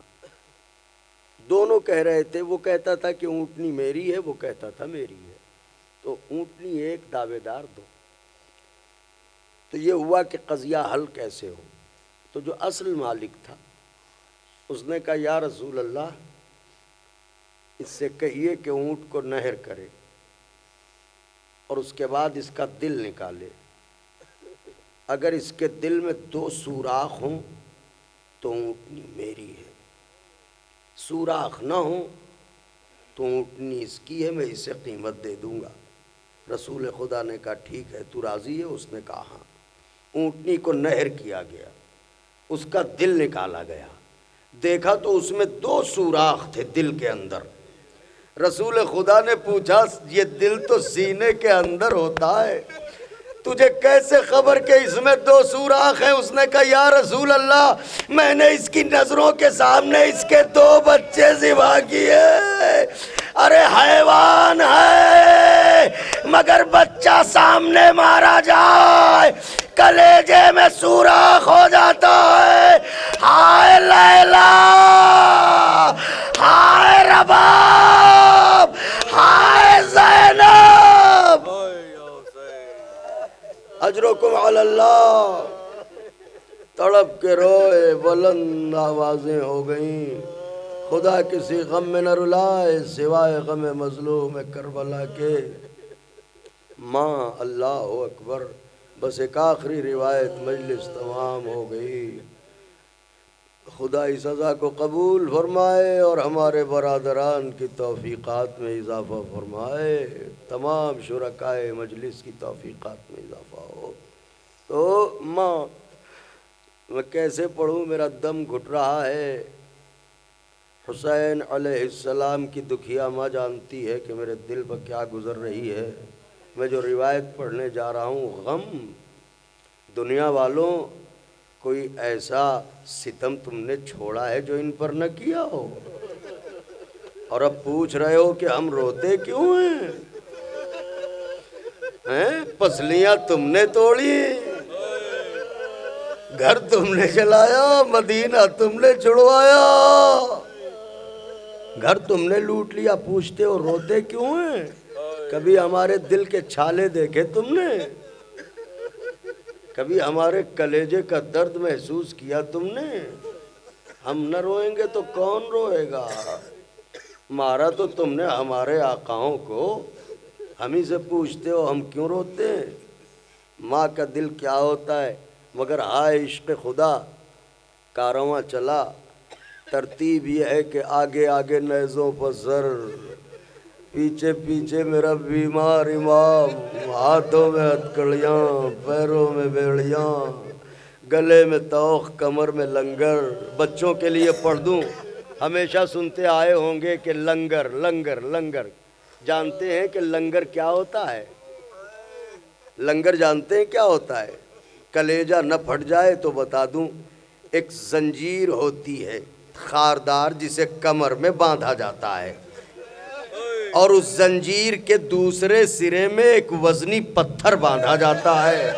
دونوں کہہ رہے تھے، وہ کہتا تھا کہ اونٹنی میری ہے، وہ کہتا تھا میری ہے۔ تو اونٹنی ایک، دعوے دار 2۔ تو یہ ہوا کہ قضیہ حل کیسے ہو؟ تو جو اصل مالک تھا اس نے کہا، یا رسول اللہ، اس سے کہیے کہ اونٹ کو نہر کرے اور اس کے بعد اس کا دل نکالے۔ اگر اس کے دل میں 2 سوراخ ہوں تو اونٹنی میری ہے، سوراخ نہ ہوں تو اونٹنی اس کی ہے، میں اسے قیمت دے دوں گا۔ رسول خدا نے کہا، ٹھیک ہے، تو راضی ہے؟ اس نے کہا ہاں۔ اونٹنی کو نہر کیا گیا، اس کا دل نکالا گیا، دیکھا تو اس میں 2 سوراخ تھے دل کے اندر۔ رسول خدا نے پوچھا، یہ دل تو سینے کے اندر ہوتا ہے، تجھے کیسے خبر کہ اس میں 2 سوراخ ہیں؟ اس نے کہا، یا رسول اللہ، میں نے اس کی نظروں کے سامنے اس کے 2 بچے ذبح کیے، ارے حیوان ہے مگر بچہ سامنے مارا جائے کلیجے میں سوراخ ہو جاتا ہے. ہائے لیلا، ہائے رباب، ہائے زینب. اجرکم علی اللہ. تڑپ کے روئے، بلند آوازیں ہو گئیں. خدا کسی غم میں نہ رلائے سوائے غم مظلوم کربلا کے. ماں اللہ اکبر. بس ایک آخری روایت، مجلس تمام ہو گئی. خدا اس سزا کو قبول فرمائے اور ہمارے برادران کی توفیقات میں اضافہ فرمائے. تمام شرکائے مجلس کی توفیقات میں اضافہ ہو. تو ماں میں کیسے پڑھوں، میرا دم گھٹ رہا ہے. حسین علیہ السلام کی دکھیا ماں جانتی ہے کہ میرے دل پر کیا گزر رہی ہے. میں جو روایت پڑھنے جا رہا ہوں، غم دنیا والوں کوئی ایسا ستم تم نے چھوڑا ہے جو ان پر نہ کیا ہو، اور اب پوچھ رہے ہو کہ ہم روتے کیوں ہیں؟ پسلیاں تم نے توڑی، گھر تم نے جلایا، مدینہ تم نے چھڑوایا، گھر تم نے لوٹ لیا. پوچھتے ہو روتے کیوں ہیں؟ کبھی ہمارے دل کے چھالے دیکھے تم نے؟ کبھی ہمارے کلیجے کا درد محسوس کیا تم نے؟ ہم نہ روئیں گے تو کون روئے گا؟ مارا تو تم نے ہمارے آقاؤں کو، ہم ہی سے پوچھتے ہو ہم کیوں روتے ہیں؟ ماں کا دل کیا ہوتا ہے. مگر ہائے عشق خدا، کارواں چلا. ترتیب یہ ہے کہ آگے آگے نیزوں پر زر، پیچھے پیچھے میرا بیمار امام، ہاتھوں میں ہتکڑیاں، پیروں میں بیڑیاں، گلے میں توق، کمر میں لنگر. بچوں کے لیے پڑھ دوں. ہمیشہ سنتے آئے ہوں گے کہ لنگر لنگر لنگر. جانتے ہیں کہ لنگر کیا ہوتا ہے؟ لنگر جانتے ہیں کیا ہوتا ہے؟ کلیجہ نہ پھٹ جائے تو بتا دوں. ایک زنجیر ہوتی ہے خاردار جسے کمر میں باندھا جاتا ہے، اور اس زنجیر کے دوسرے سرے میں ایک وزنی پتھر باندھا جاتا ہے،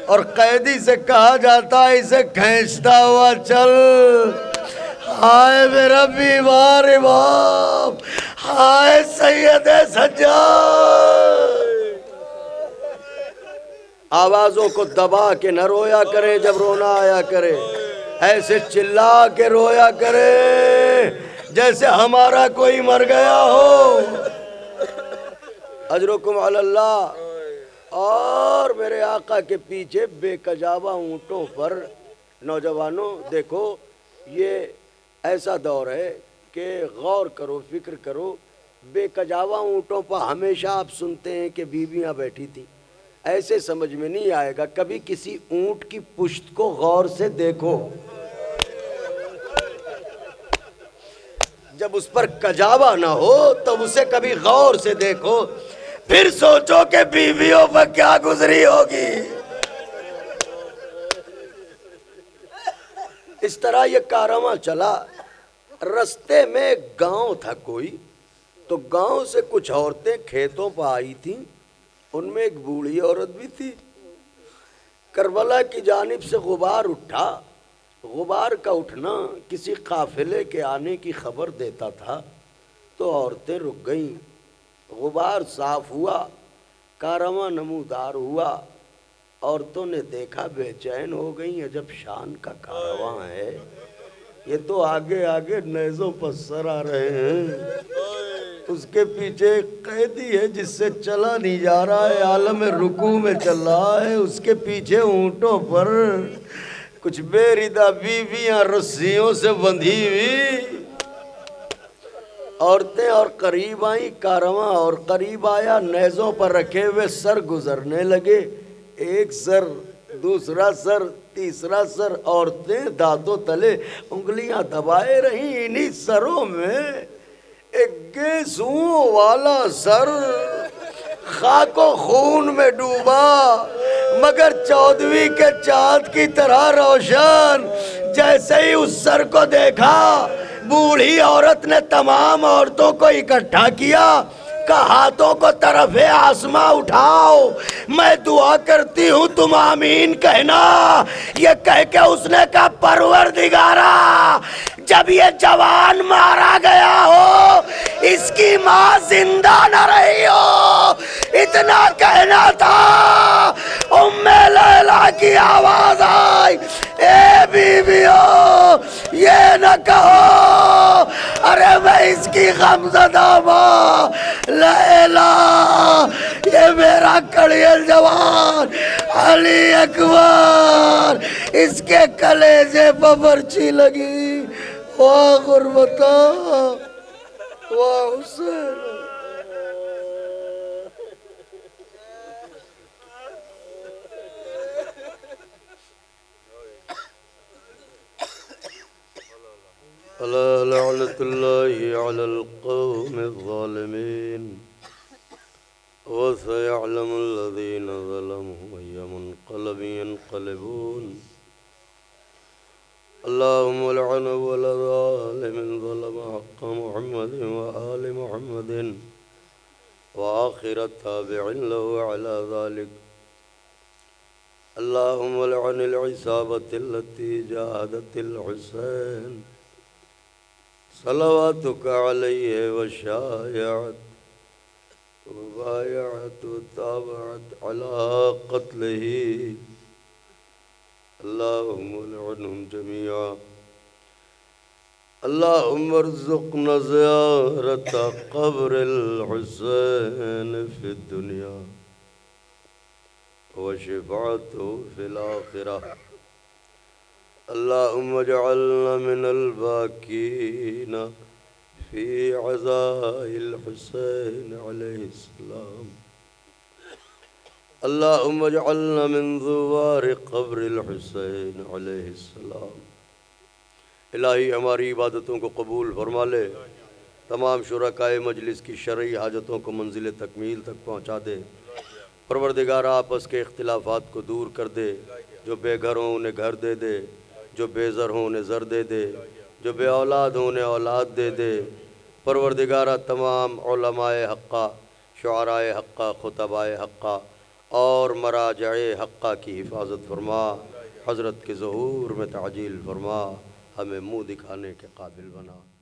اور قیدی سے کہا جاتا ہے اسے کھینچتا ہوا چل. ہائے میرا بیمار امام، ہائے سید سجاد. آوازوں کو دبا کے نہ رویا کرے، جب رونا آیا کرے ایسے چلا کے رویا کرے جیسے ہمارا کوئی مر گیا ہو. اجرکم علی اللہ. اور میرے آقا کے پیچھے بے کجاوہ اونٹوں پر، نوجوانوں دیکھو یہ ایسا دور ہے کہ غور کرو، فکر کرو. بے کجاوہ اونٹوں پر ہمیشہ آپ سنتے ہیں کہ بیویاں بیٹھی تھیں. ایسے سمجھ میں نہیں آئے گا. کبھی کسی اونٹ کی پشت کو غور سے دیکھو، جب اس پر کجاوہ نہ ہو تب اسے کبھی غور سے دیکھو، پھر سوچو کہ بیویوں پر کیا گزری ہوگی. اس طرح یہ کارواں چلا. رستے میں گاؤں تھا کوئی، تو گاؤں سے کچھ عورتیں کھیتوں پر آئی تھیں. ان میں ایک بوڑھی عورت بھی تھی. کربلا کی جانب سے غبار اٹھا. غبار کا اٹھنا کسی قافلے کے آنے کی خبر دیتا تھا. تو عورتیں رک گئیں. غبار صاف ہوا، کارواں نمودار ہوا. عورتوں نے دیکھا، بے چین ہو گئیں. عجب شان کا کارواں ہے، یہ تو آگے آگے نیزوں پر سر آ رہے ہیں. اس کے پیچھے ایک قیدی ہے جس سے چلا نہیں جا رہا ہے، عالم رکوع میں چل رہا ہے. اس کے پیچھے اونٹوں پر کچھ بے ردہ بیویاں رسیوں سے بندھی ہوئی. عورتیں اور قریب آئیں، کارواں اور قریب آیا. نیزوں پر رکھے ہوئے سر گزرنے لگے. ایک سر، دوسرا سر، تیسرا سر. عورتیں دانتوں تلے انگلیاں دبائے رہیں. انہی سروں میں ایک گیسوں والا سر خاک و خون میں ڈوبا، مگر 14ویں کے چاند کی طرح روشن. جیسے ہی اس سر کو دیکھا بوڑھی عورت نے تمام عورتوں کو اکٹھا کیا کہ ہاتھوں کو طرف آسماں اٹھاؤ، میں دعا کرتی ہوں تم آمین کہنا۔ یہ کہہ کے اس نے کہا پروردگارا جب یہ جوان مارا گیا ہو اس کی ماں زندہ نہ رہی ہو، اتنا کہنا تھا۔ ام لیلا کی آواز آئی، اے بیویو یہ نہ کہو، ارے میں اس کی غمزدہ ماں لیلا، یہ میرا کڑیل جوان علی اکبر، اس کے کلیجے پر برچی لگی۔ واہ غربتا واہ حسین۔ ألا لعنة الله على القوم الظالمين وسيعلم الذين ظلموا أي منقلب ينقلبون اللهم لعن أول ظالم ظلم حق محمد وآل محمد وآخر تابع له على ذلك اللهم لعن العصابة التي جاهدت الحسين صلواتك عليه وشايعت وبايعت وتابعت على قتله اللهم لعنهم جميعا اللهم ارزقنا زيارة قبر الحسين في الدنيا وشفاعته في الآخرة اللهم اجعلنا من الباكين في عزاء الحسين عليه السلام اللهم اجعلنا من زوار قبر الحسين عليه السلام۔ الہی ہماری عبادتوں کو قبول فرما لے، تمام شرکائے مجلس کی شرعی حاجتوں کو منزل تکمیل تک پہنچا دے۔ پروردگار آپس کے اختلافات کو دور کر دے، جو بے گھر ہوں انہیں گھر دے دے، جو بے زر ہوں انہیں زر دے دے، جو بے اولاد ہوں انہیں اولاد دے دے۔ پروردگارہ تمام علماء حقہ، شعراء حقہ، خطباء حقہ اور مراجع حقہ کی حفاظت فرما، حضرت کے ظہور میں تعجیل فرما، ہمیں منہ دکھانے کے قابل بنا۔